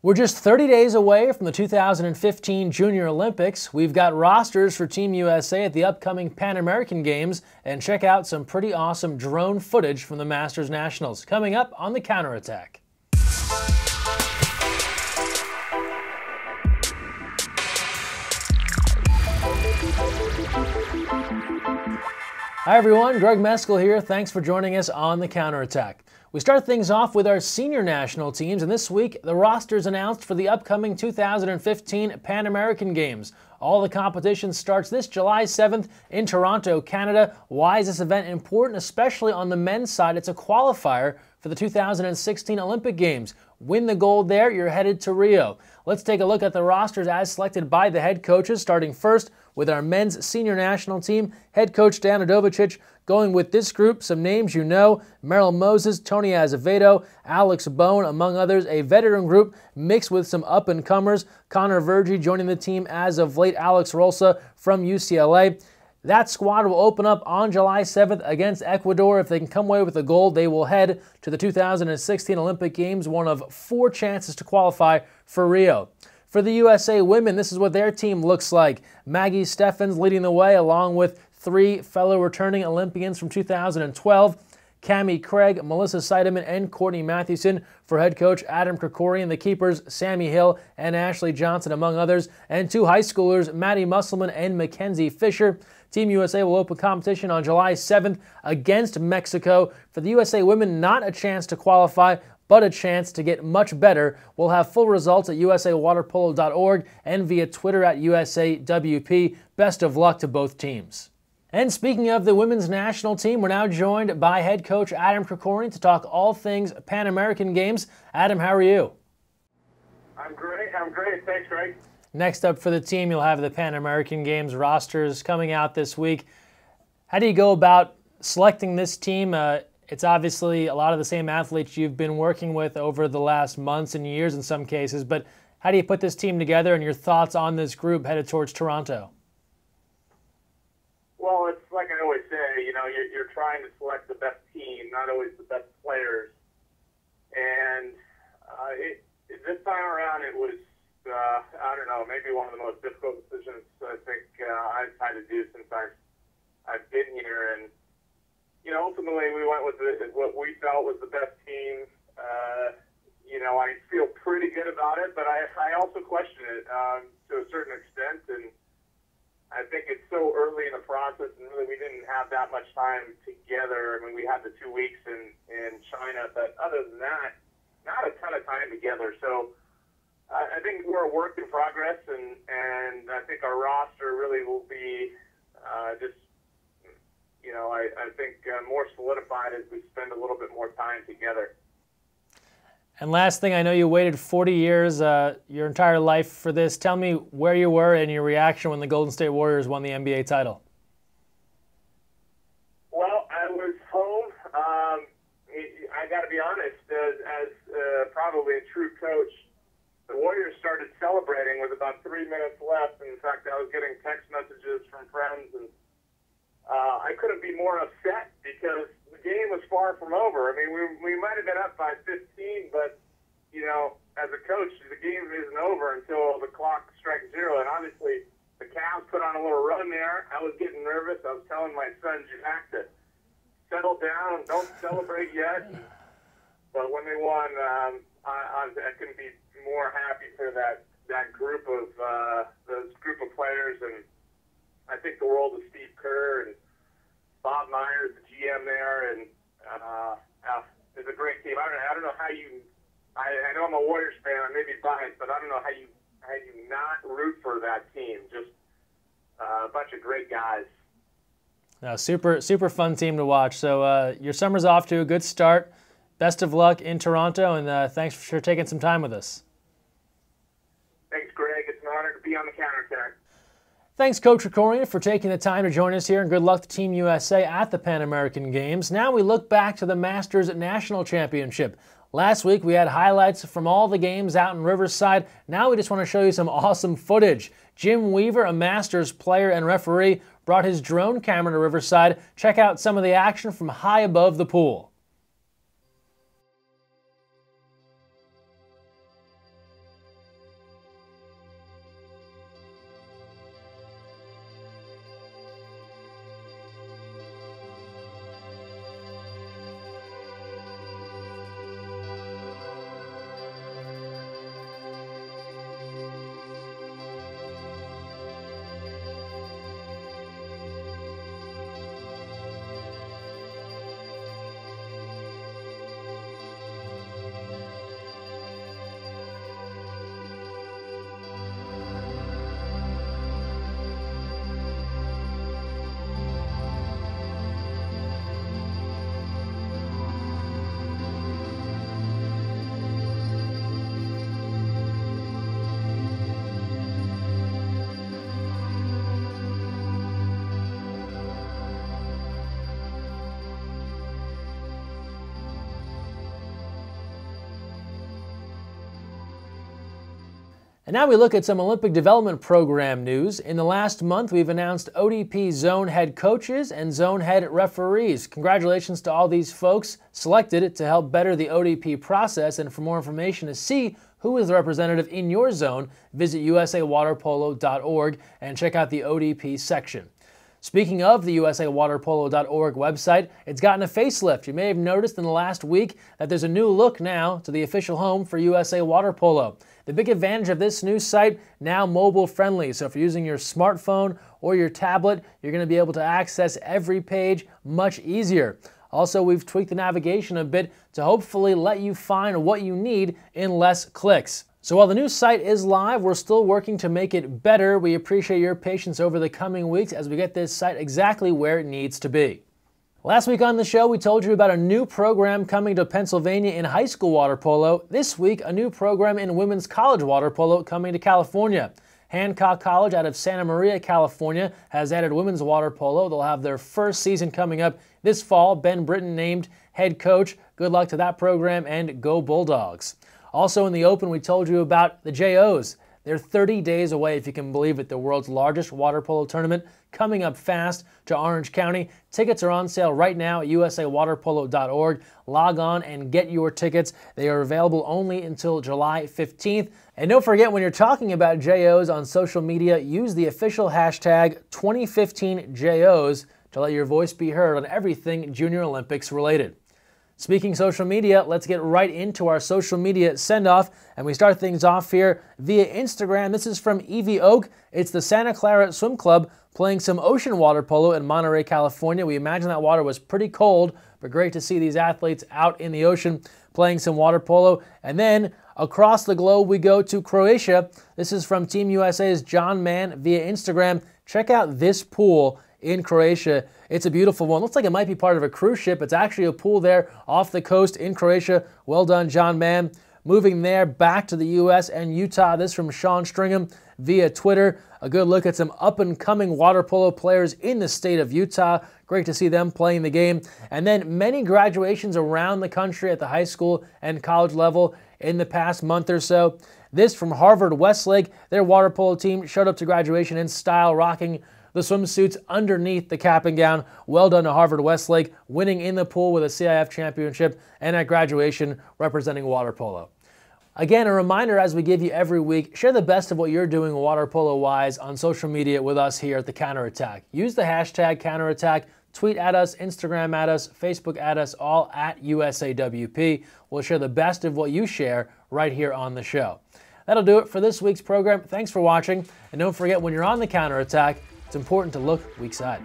We're just 30 days away from the 2015 Junior Olympics. We've got rosters for Team USA at the upcoming Pan American Games, and check out some pretty awesome drone footage from the Masters Nationals coming up on the Counterattack. Hi everyone, Greg Mescall here. Thanks for joining us on the Counterattack. We start things off with our senior national teams, and this week the rosters announced for the upcoming 2015 Pan American Games. All the competition starts this July 7th in Toronto, Canada. Why is this event important? Especially on the men's side, it's a qualifier for the 2016 Olympic Games. Win the gold there, you're headed to Rio. Let's take a look at the rosters as selected by the head coaches, starting first with our men's senior national team. Head coach Dan Udovicic going with this group, some names you know: Merrill Moses, Tony Azevedo, Alex Bone, among others. A veteran group mixed with some up-and-comers. Connor Vergy joining the team as of late, Alex Rolsa from UCLA. That squad will open up on July 7th against Ecuador. If they can come away with the gold, they will head to the 2016 Olympic Games, one of 4 chances to qualify for Rio. For the USA women, this is what their team looks like. Maggie Steffens leading the way, along with 3 fellow returning Olympians from 2012. Cammie Craig, Melissa Seidemann, and Courtney Mathewson. For head coach Adam Krikorian, the keepers Sammy Hill and Ashley Johnson, among others, and 2 high schoolers, Maddie Musselman and Mackenzie Fisher. Team USA will open competition on July 7th against Mexico. For the USA women, not a chance to qualify, but a chance to get much better. We'll have full results at usawaterpolo.org and via Twitter at USAWP. Best of luck to both teams. And speaking of the women's national team, we're now joined by head coach Adam Krikorian to talk all things Pan American Games. Adam, how are you? I'm great. Thanks, Greg. Next up for the team, you'll have the Pan American Games rosters coming out this week. How do you go about selecting this team? It's obviously a lot of the same athletes you've been working with over the last months and years in some cases, but how do you put this team together, and your thoughts on this group headed towards Toronto? Well, it's like I always say, you're trying to select the best team, not always the best players. And this time around, it was, I don't know, maybe one of the most difficult decisions I think I've had to do since I've been here. And ultimately, we went with what we felt was the best team. I feel pretty good about it, but I also question it to a certain extent. And I think it's so early in the process, and really we didn't have that much time together. I mean, we had the 2 weeks in China, but other than that, not a ton of time together. So I think we're a work in progress, and I think our roster really will be I think more solidified as we spend a little bit more time together. And last thing, I know you waited 40 years, your entire life for this. Tell me where you were and your reaction when the Golden State Warriors won the NBA title. Well, I was home. I got to be honest, as probably a true coach, the Warriors started celebrating with about 3 minutes left. In fact, I was getting text messages from friends, and I couldn't be more upset because the game was far from over. I mean, we might have been up by 15, but, as a coach, the game isn't over until the clock strikes 0. And obviously, the Cavs put on a little run there. I was getting nervous. I was telling my son, Jack, to settle down, don't celebrate yet. But when they won, I couldn't be more happy for that group of those group of players. And I think the world of Steve Kerr and Bob Myers, the GM there, and it's a great team. I don't know how you. I know I'm a Warriors fan. I may be biased, but I don't know how you not root for that team. Just a bunch of great guys. No, super fun team to watch. So your summer's off to a good start. Best of luck in Toronto, and thanks for taking some time with us. Thanks, Greg. It's an honor to be on the Counterattack. Thanks, Coach Krikorian, for taking the time to join us here, and good luck to Team USA at the Pan American Games. Now we look back to the Masters National Championship. Last week we had highlights from all the games out in Riverside. Now we just want to show you some awesome footage. Jim Weaver, a Masters player and referee, brought his drone camera to Riverside. Check out some of the action from high above the pool. And now we look at some Olympic Development Program news. In the last month, we've announced ODP zone head coaches and zone head referees. Congratulations to all these folks selected to help better the ODP process. And for more information to see who is the representative in your zone, visit usawaterpolo.org and check out the ODP section. Speaking of the usawaterpolo.org website, it's gotten a facelift. You may have noticed in the last week that there's a new look now to the official home for USA Water Polo. The big advantage of this new site, now mobile friendly. So if you're using your smartphone or your tablet, you're going to be able to access every page much easier. Also, we've tweaked the navigation a bit to hopefully let you find what you need in less clicks. So while the new site is live, we're still working to make it better. We appreciate your patience over the coming weeks as we get this site exactly where it needs to be. Last week on the show, we told you about a new program coming to Pennsylvania in high school water polo. This week, a new program in women's college water polo coming to California. Hancock College out of Santa Maria, California has added women's water polo. They'll have their first season coming up this fall. Ben Britton named head coach. Good luck to that program and go Bulldogs. Also in the Open, we told you about the JOs. They're 30 days away, if you can believe it, the world's largest water polo tournament coming up fast to Orange County. Tickets are on sale right now at usawaterpolo.org. Log on and get your tickets. They are available only until July 15th. And don't forget, when you're talking about JOs on social media, use the official hashtag 2015JOs to let your voice be heard on everything Junior Olympics related. Speaking social media, let's get right into our social media send-off, and we start things off here via Instagram. This is from Evie Oak. It's the Santa Clara Swim Club playing some ocean water polo in Monterey, California. We imagine that water was pretty cold, but great to see these athletes out in the ocean playing some water polo. And then across the globe we go to Croatia. This is from Team USA's John Mann via Instagram. Check out this pool in Croatia. It's a beautiful one. Looks like it might be part of a cruise ship. It's actually a pool there off the coast in Croatia. Well done, John Mann. Moving there back to the U.S. and Utah. This from Sean Stringham via Twitter. A good look at some up-and-coming water polo players in the state of Utah. Great to see them playing the game. And then many graduations around the country at the high school and college level in the past month or so. This from Harvard Westlake. Their water polo team showed up to graduation in style, rocking the swimsuits underneath the cap and gown. Well done to Harvard Westlake, winning in the pool with a CIF championship and at graduation representing water polo. Again, a reminder as we give you every week, share the best of what you're doing water polo-wise on social media with us here at The Counterattack. Use the hashtag Counterattack, tweet at us, Instagram at us, Facebook at us, all at USAWP. We'll share the best of what you share right here on the show. That'll do it for this week's program. Thanks for watching, and don't forget, when you're on The Counterattack, it's important to look weak side.